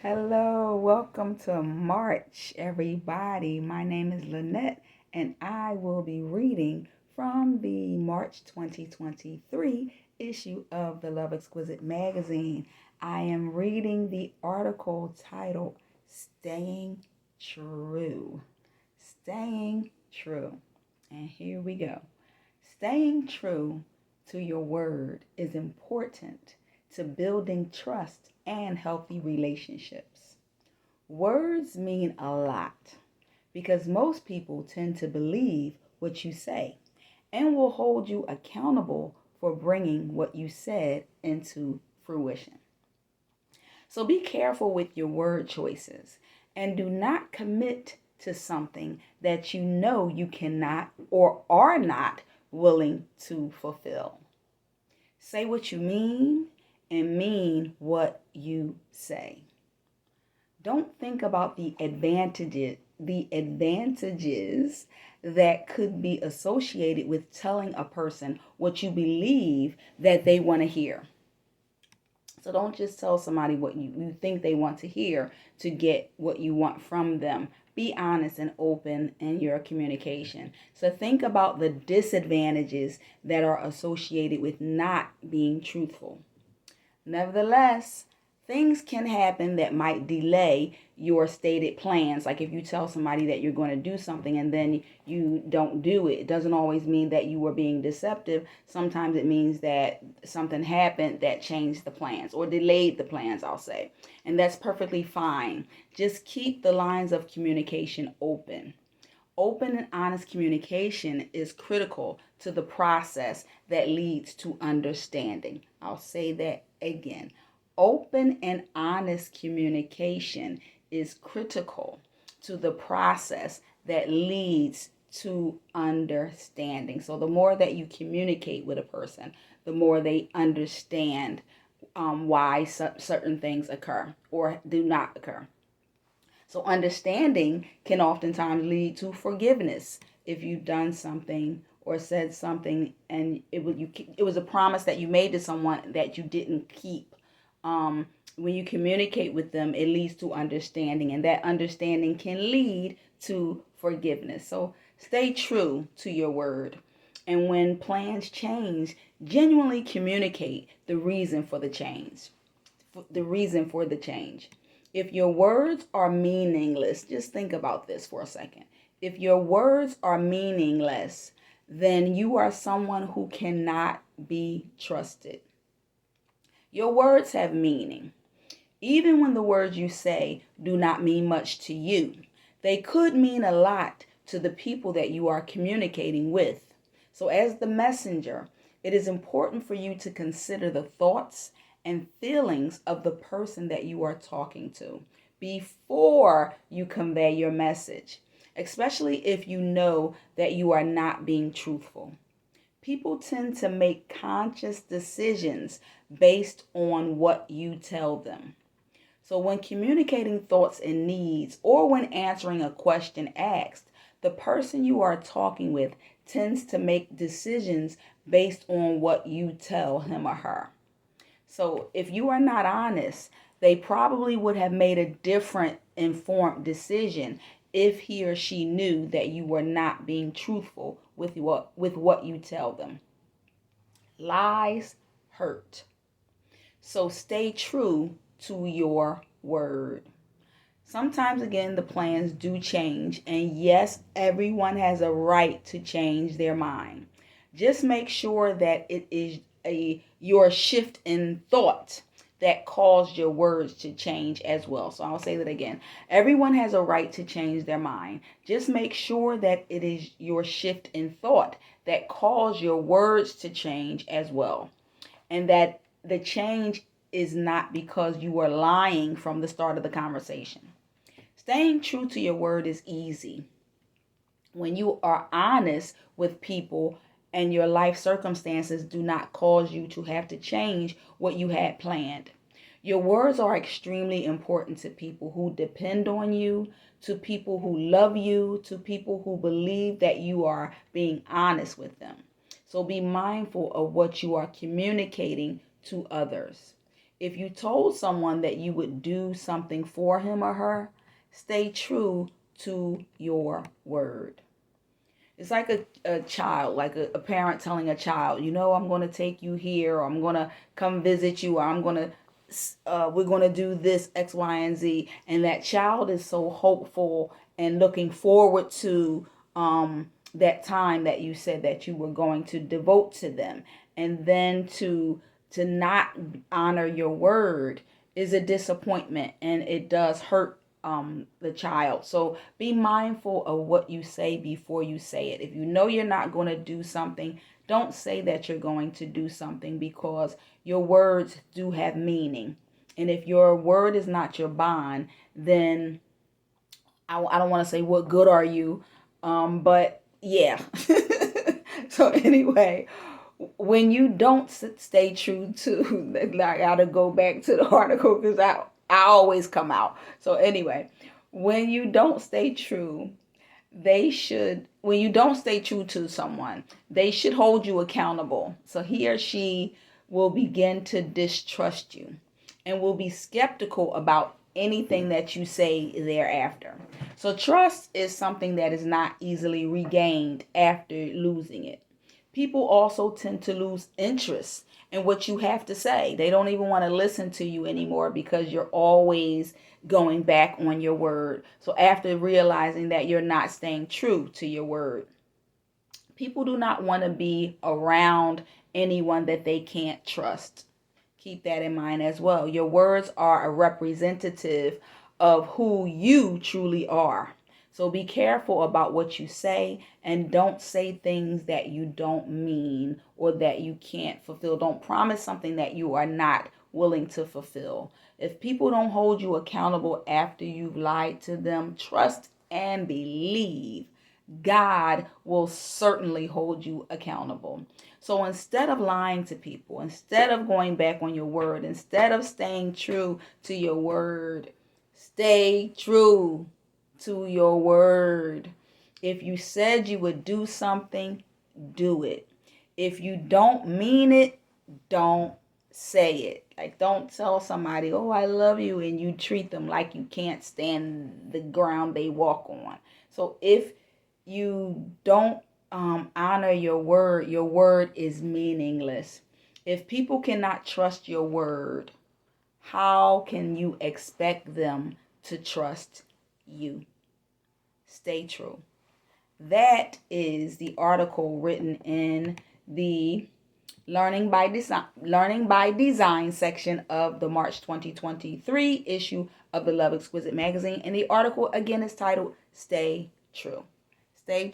Hello, welcome to March, everybody. My name is Lynette, and I will be reading from the March 2023 issue of the Love Exquisite Magazine. I am reading the article titled Staying True. Staying True. And here we go. Staying true to your word is important to building trust and healthy relationships. Words mean a lot because most people tend to believe what you say and will hold you accountable for bringing what you said into fruition. So be careful with your word choices and do not commit to something that you know you cannot or are not willing to fulfill. Say what you mean and mean what you say. Don't think about the advantages that could be associated with telling a person what you believe that they want to hear. So don't just tell somebody what you think they want to hear to get what you want from them. Be honest and open in your communication. So think about the disadvantages that are associated with not being truthful. Nevertheless, things can happen that might delay your stated plans. Like if you tell somebody that you're going to do something and then you don't do it, it doesn't always mean that you were being deceptive. Sometimes it means that something happened that changed the plans or delayed the plans, I'll say. And that's perfectly fine. Just keep the lines of communication open. Open and honest communication is critical to the process that leads to understanding. I'll say that again. Open and honest communication is critical to the process that leads to understanding. So the more that you communicate with a person, the more they understand why certain things occur or do not occur. So understanding can oftentimes lead to forgiveness if you've done something or said something and it was a promise that you made to someone that you didn't keep. When you communicate with them, it leads to understanding, and that understanding can lead to forgiveness. So stay true to your word. And when plans change, genuinely communicate the reason for the change. The reason for the change. If your words are meaningless, just think about this for a second. If your words are meaningless, then you are someone who cannot be trusted. Your words have meaning. Even when the words you say do not mean much to you, they could mean a lot to the people that you are communicating with. So, as the messenger, it is important for you to consider the thoughts and feelings of the person that you are talking to before you convey your message, especially if you know that you are not being truthful. People tend to make conscious decisions based on what you tell them. So, when communicating thoughts and needs, or when answering a question asked, the person you are talking with tends to make decisions based on what you tell him or her. So if you are not honest, they probably would have made a different informed decision if he or she knew that you were not being truthful with what you tell them. Lies hurt. So stay true to your word. Sometimes, again, the plans do change, and yes, everyone has a right to change their mind. Just make sure that it is your shift in thought that caused your words to change as well. So I'll say that again. Everyone has a right to change their mind. Just make sure that it is your shift in thought that caused your words to change as well. And that the change is not because you were lying from the start of the conversation. Staying true to your word is easy when you are honest with people and your life circumstances do not cause you to have to change what you had planned. Your words are extremely important to people who depend on you, to people who love you, to people who believe that you are being honest with them. So be mindful of what you are communicating to others. If you told someone that you would do something for him or her, stay true to your word. It's like a child, like a parent telling a child, I'm going to take you here, or I'm going to come visit you, or we're going to do this X, Y, and Z. And that child is so hopeful and looking forward to that time that you said that you were going to devote to them. And then to not honor your word is a disappointment, and it does hurt the child. So be mindful of what you say before you say it. If you know you're not going to do something, don't say that you're going to do something, because your words do have meaning. And if your word is not your bond, then I don't want to say what good are you, but yeah. So anyway, when you don't stay true to, I gotta go back to the article because I always come out. So anyway, when you don't stay true, when you don't stay true to someone, they should hold you accountable. So he or she will begin to distrust you and will be skeptical about anything that you say thereafter. So trust is something that is not easily regained after losing it. People also tend to lose interest in what you have to say. They don't even want to listen to you anymore because you're always going back on your word. So after realizing that you're not staying true to your word, people do not want to be around anyone that they can't trust. Keep that in mind as well. Your words are a representative of who you truly are. So be careful about what you say, and don't say things that you don't mean or that you can't fulfill. Don't promise something that you are not willing to fulfill. If people don't hold you accountable after you've lied to them, trust and believe God will certainly hold you accountable. So instead of lying to people, instead of going back on your word, instead of staying true to your word, stay true to your word. If you said you would do something, do it. If you don't mean it, don't say it. Like, don't tell somebody, oh, I love you, and you treat them like you can't stand the ground they walk on. So if you don't honor your word is meaningless. If people cannot trust your word, how can you expect them to trust you? Stay true. That is the article written in the Learning by Design section of the March 2023 issue of the Love Exquisite Magazine. And the article again is titled Stay True. Stay